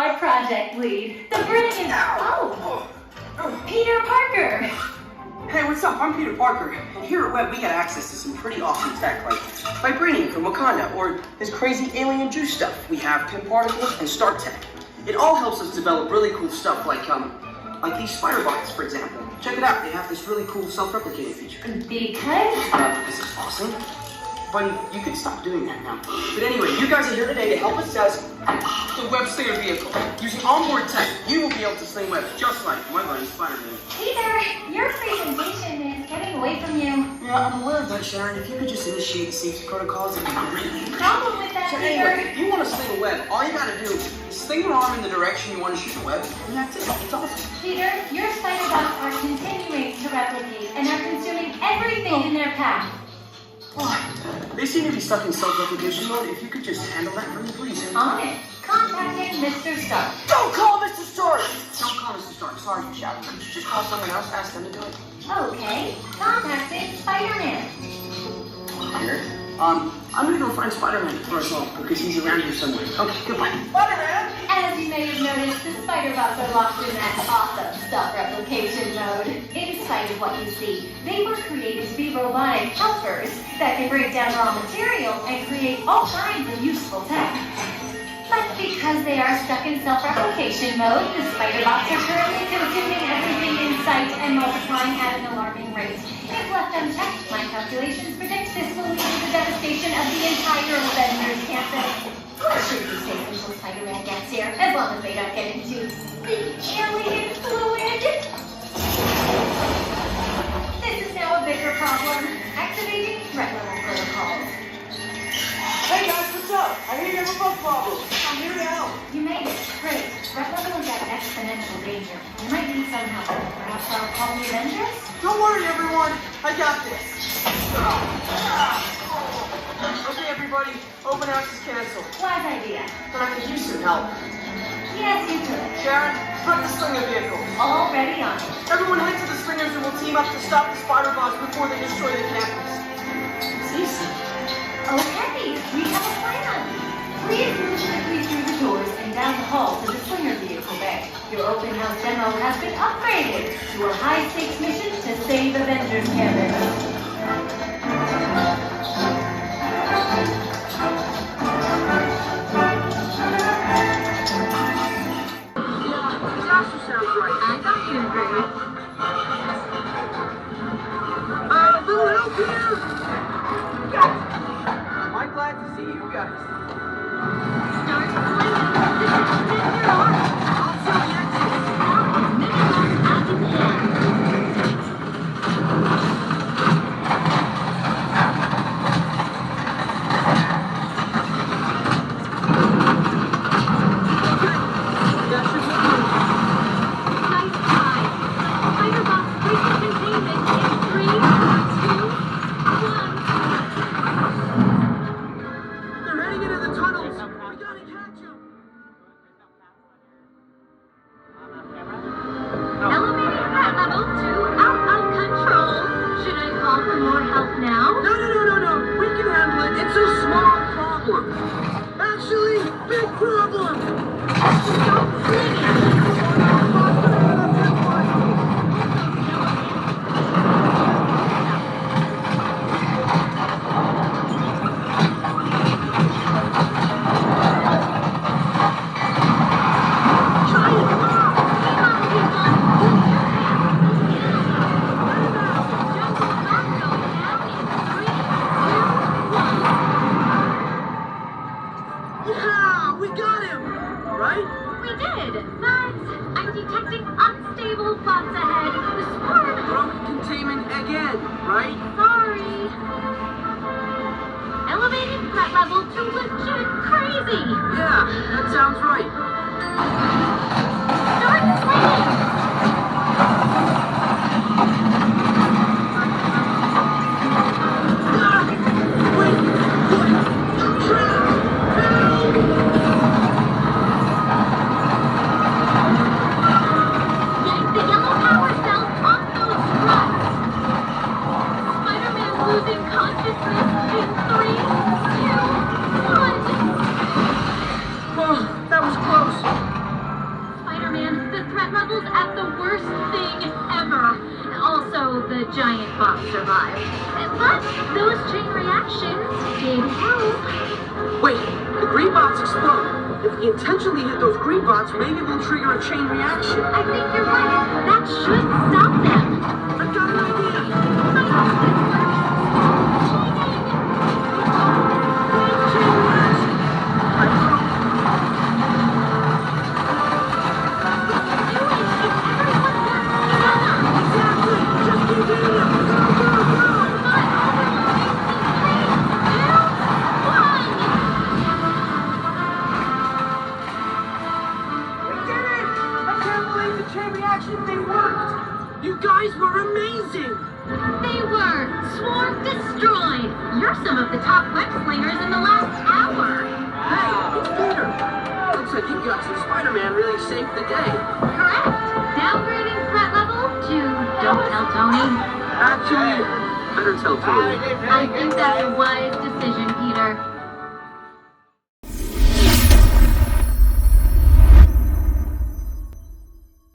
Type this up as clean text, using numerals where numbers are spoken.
our project lead, the brilliant... Peter Parker! Hey, what's up? I'm Peter Parker, and here at Web we got access to some pretty awesome tech, like vibranium from Wakanda, or this crazy alien juice stuff. We have Pym particles and Stark tech. It all helps us develop really cool stuff, like these spider bots, for example. Check it out. They have this really cool self-replicating feature. Because This is awesome. Buddy, you can stop doing that now. But anyway, you guys are here today to help us test the web slinger vehicle. Using onboard tech, you will be able to sling webs just like my buddy Spider-Man. Peter, your presentation is getting away from you. Yeah, I'm aware of that, Sharon. If you could just initiate the safety protocols, it'd be great. Problem with that, So Peter? anyway, if you want to sling a web, all you gotta do is sling your arm in the direction you want to shoot the web, and that's it. It's awesome. Peter, your spider bots are continuing to replicate and are consuming everything in their path. They seem to be stuck in self-replication mode. If you could just handle that for me, please. On it. Contacting Mr. Stark. Don't call Mr. Stark! Don't call Mr. Stark. Sorry for shouting. Could you just call someone else? Ask them to do it. Okay. Contacting Spider-Man. Here. I'm gonna go find Spider-Man for us all, because he's around here somewhere. Okay, goodbye. Spider-Man! As you may have noticed, the spider bots are locked in that awesome self-replication mode. In spite of what you see, they were created to be robotic helpers that can break down raw material and create all kinds of useful tech. But because they are stuck in self-replication mode, the spider bots are currently consuming everything in sight and multiplying at an alarming rate. If left unchecked, my calculations predict this will lead to the devastation of the entire Avengers Campus. It should be safe until Spider-Man gets here, as long as they don't get into the alien fluid. This is now a bigger problem. Activating threat level protocols. Hey guys, what's up? I hear you have a bug problem. I'm here to help. You made it. Great. Threat level is at exponential danger. You might need some help. Perhaps I'll call the Avengers? Don't worry, everyone. I got this. Okay, everybody. Open house is canceled. Wise idea. But I could use some help. Yes, you could. Sharon, prep the slinger vehicle. Already on it. Everyone head to the slingers and we'll team up to stop the spider bots before they destroy the campus. It's easy. Okay, we have a plan. Please move quickly through the doors and down the hall to the slinger vehicle bay. Your open house demo has been upgraded to a high-stakes mission to save Avengers Campus. I'm glad to see you guys. That was close. bots survived. But those chain reactions did help. Wait, the green bots exploded. If we intentionally hit those green bots, maybe we'll trigger a chain reaction. I think you're right. That should stop them. I've got an idea. I hope this works. Chain reaction. I hope. Exactly. Just continue. Go, go, go. Chain reaction, they worked! You guys were amazing! They were! Swarm destroyed! You're some of the top web slingers in the last hour! Hey, it's Peter! Looks like you guys and Spider-Man really saved the day. Correct! Downgrading threat level to don't tell Tony. Actually, better tell Tony. I think that's a wise decision, Peter.